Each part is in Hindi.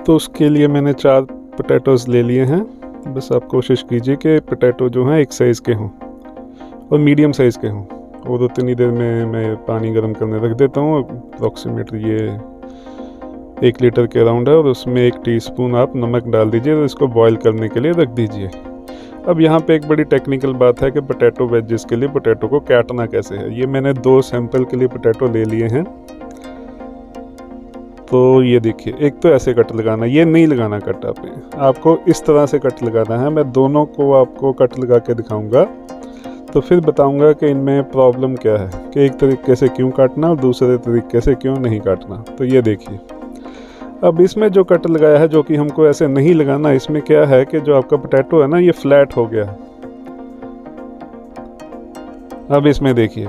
तो उसके लिए मैंने 4 पोटैटोज़ ले लिए हैं। बस आप कोशिश कीजिए कि पोटैटो जो हैं एक साइज़ के हों और मीडियम साइज़ के हों। और उतनी देर में मैं पानी गर्म करने रख देता हूँ। अप्रॉक्सीमेट ये 1 लीटर के अराउंड है और उसमें 1 टीस्पून आप नमक डाल दीजिए और इसको बॉईल करने के लिए रख दीजिए। अब यहाँ पे एक बड़ी टेक्निकल बात है कि पोटैटो वेजेस के लिए पोटैटो को काटना कैसे है। ये मैंने 2 सैंपल के लिए पोटैटो ले लिए हैं। तो ये देखिए, एक तो ऐसे कट लगाना, ये नहीं लगाना कट आपको इस तरह से कट लगाना है। मैं दोनों को आपको कट लगा के दिखाऊंगा, तो फिर बताऊंगा कि इनमें प्रॉब्लम क्या है, कि एक तरीके से क्यों काटना और दूसरे तरीके से क्यों नहीं काटना। तो ये देखिए, अब इसमें जो कट लगाया है, जो कि हमको ऐसे नहीं लगाना, इसमें क्या है कि जो आपका पोटैटो है ना, ये फ्लैट हो गया है। अब इसमें देखिए,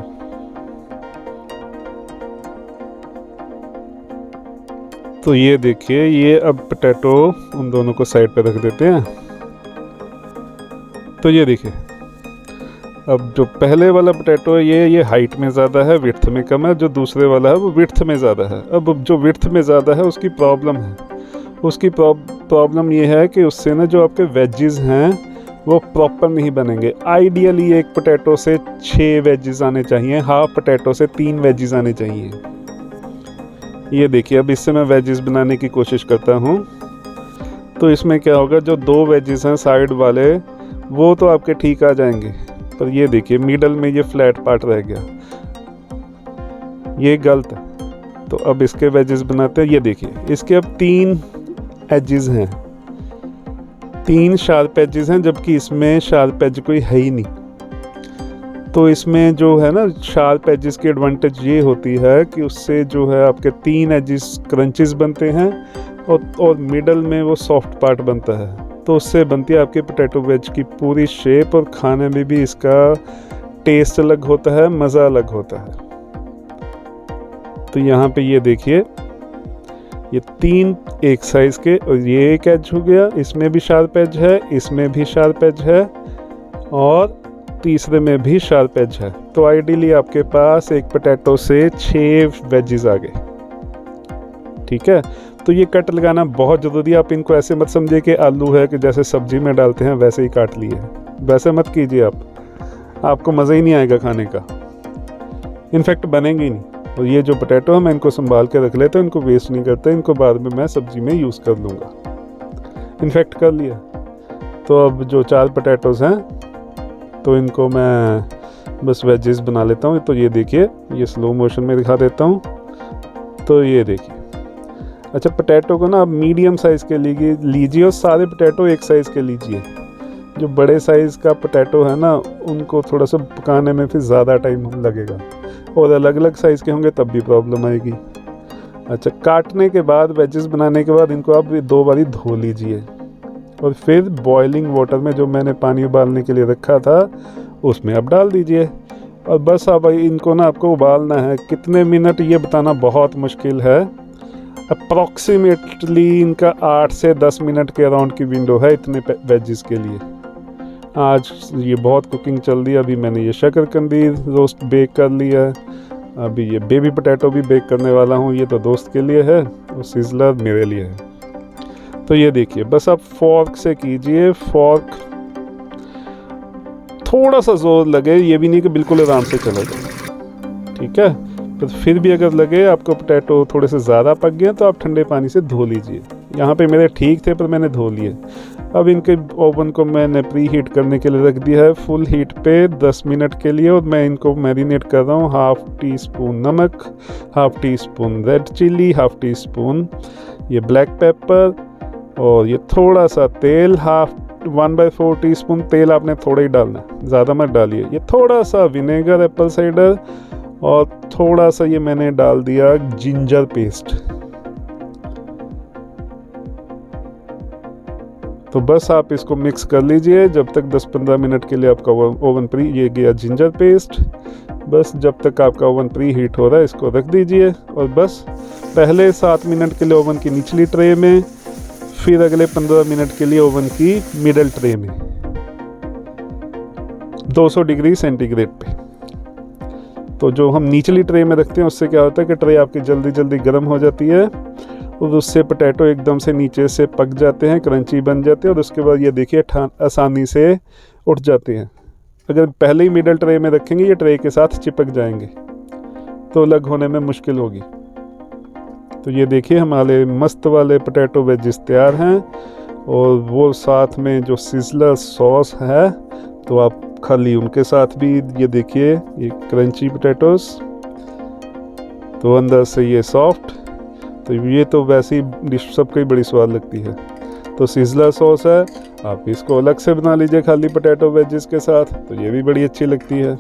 तो ये देखिए, ये अब पोटैटो उन दोनों को साइड पे रख देते हैं। तो ये देखिए, अब जो पहले वाला पोटैटो है ये हाइट में ज़्यादा है, विड्थ में कम है। जो दूसरे वाला है वो विड्थ में ज़्यादा है। अब जो विड्थ में ज़्यादा है उसकी प्रॉब्लम है। उसकी प्रॉब्लम ये है कि उससे ना जो आपके वेजेस हैं वो प्रॉपर नहीं बनेंगे। आइडियली एक पोटैटो से 6 वेजेस आने चाहिए, हाफ पोटैटो से 3 वेजेस आने चाहिए। ये देखिए, अब इससे मैं वेजेस बनाने की कोशिश करता हूँ। तो इसमें क्या होगा, जो 2 वेजेस हैं साइड वाले वो तो आपके ठीक आ जाएंगे, पर ये देखिए मिडल में ये फ्लैट पार्ट रह गया, ये गलत है। तो अब इसके वेजेस बनाते हैं। ये देखिए, इसके अब 3 एजेस हैं, 3 शार्प एजेस हैं, जबकि इसमें शार्प एज कोई है ही नहीं। तो इसमें जो है ना, शार्प एजेस की एडवांटेज ये होती है कि उससे जो है आपके 3 एजेस क्रंचेस बनते हैं और मिडल में वो सॉफ्ट पार्ट बनता है। तो उससे बनती है आपके पोटैटो वेज की पूरी शेप, और खाने में भी इसका टेस्ट अलग होता है, मज़ा अलग होता है। तो यहाँ पे ये देखिए, ये 3 एक साइज़ के, और ये एक एज हो गया, इसमें भी शार्प एज है, इसमें भी शार्प एज है, और तीसरे में भी शार्प एज है। तो आइडियली आपके पास एक पोटैटो से 6 वेजेस आ गए। ठीक है, तो ये कट लगाना बहुत ज़रूरी है। आप इनको ऐसे मत समझिए कि आलू है कि जैसे सब्जी में डालते हैं वैसे ही काट लिए, वैसे मत कीजिए आपको मज़ा ही नहीं आएगा खाने का, इनफैक्ट बनेंगे ही नहीं। और ये जो पोटैटो है मैं इनको संभाल के रख लेता हूँ, इनको वेस्ट नहीं करते, इनको बाद में मैं सब्जी में यूज़ कर लूँगा। इनफैक्ट कर लिया। तो अब जो 4 पोटैटोज़ हैं, तो इनको मैं बस वेजेस बना लेता हूँ। तो ये देखिए, ये स्लो मोशन में दिखा देता हूँ। तो ये देखिए, अच्छा, पोटैटो को ना आप मीडियम साइज़ के लीजिए और सारे पोटैटो एक साइज़ के लीजिए। जो बड़े साइज़ का पोटैटो है ना, उनको थोड़ा सा पकाने में फिर ज़्यादा टाइम लगेगा, और अलग अलग साइज़ के होंगे तब भी प्रॉब्लम आएगी। अच्छा, काटने के बाद, वेजेस बनाने के बाद इनको आप 2 बारी धो लीजिए, और फिर बॉइलिंग वाटर में जो मैंने पानी उबालने के लिए रखा था उसमें आप डाल दीजिए। और बस अब इनको ना आपको उबालना है। कितने मिनट ये बताना बहुत मुश्किल है। अप्रॉक्सीमेटली इनका 8 से 10 मिनट के अराउंड की विंडो है इतने वेजेस के लिए। आज ये बहुत कुकिंग चल रही है। अभी मैंने ये शकरकंदी रोस्ट बेक कर लिया है, अभी ये बेबी पोटैटो भी बेक करने वाला हूँ। ये तो दोस्त के लिए है और सिजलर मेरे लिए है। तो ये देखिए, बस आप फॉर्क से कीजिए। फॉर्क थोड़ा सा जोर लगे, ये भी नहीं कि बिल्कुल आराम से चला जाए, ठीक है। तो फिर भी अगर लगे आपको पोटैटो थोड़े से ज़्यादा पक गए तो आप ठंडे पानी से धो लीजिए। यहाँ पे मेरे ठीक थे पर मैंने धो लिए। अब इनके ओवन को मैंने प्री हीट करने के लिए रख दिया है फुल हीट पे 10 मिनट के लिए, और मैं इनको मैरिनेट कर रहा हूँ। 1/2 टीस्पून नमक, 1/2 टीस्पून रेड चिली, 1/2 टीस्पून ये ब्लैक पेपर, और ये थोड़ा सा तेल, 1/4 टीस्पून तेल आपने थोड़ा ही डालना है, ज़्यादा मत डालिए। ये थोड़ा सा विनेगर एप्पल साइडर, और थोड़ा सा ये मैंने डाल दिया जिंजर पेस्ट। तो बस आप इसको मिक्स कर लीजिए जब तक 10-15 मिनट के लिए आपका ओवन प्री, ये गया जिंजर पेस्ट। बस जब तक आपका ओवन प्री हीट हो रहा है इसको रख दीजिए, और बस पहले 7 मिनट के लिए ओवन की निचली ट्रे में, फिर अगले 15 मिनट के लिए ओवन की मिडल ट्रे में 200 डिग्री सेंटीग्रेड पे। तो जो हम निचली ट्रे में रखते हैं उससे क्या होता है कि ट्रे आपकी जल्दी जल्दी गर्म हो जाती है, और उससे पोटैटो एकदम से नीचे से पक जाते हैं, क्रंची बन जाते हैं और उसके बाद ये देखिए आसानी से उठ जाते हैं। अगर पहले ही मिडल ट्रे में रखेंगे ये ट्रे के साथ चिपक जाएंगे तो अलग होने में मुश्किल होगी। तो ये देखिए हमारे मस्त वाले पोटैटो वेजिस तैयार हैं और वो साथ में जो सिज़लर सॉस है तो आप खाली उनके साथ भी ये देखिए ये क्रंची पोटैटोस, तो अंदर से ये सॉफ्ट, तो ये तो वैसे ही डिश सबको ही बड़ी स्वाद लगती है। तो सिज़लर सॉस है, आप इसको अलग से बना लीजिए खाली पोटैटो वेजिस के साथ, तो ये भी बड़ी अच्छी लगती है।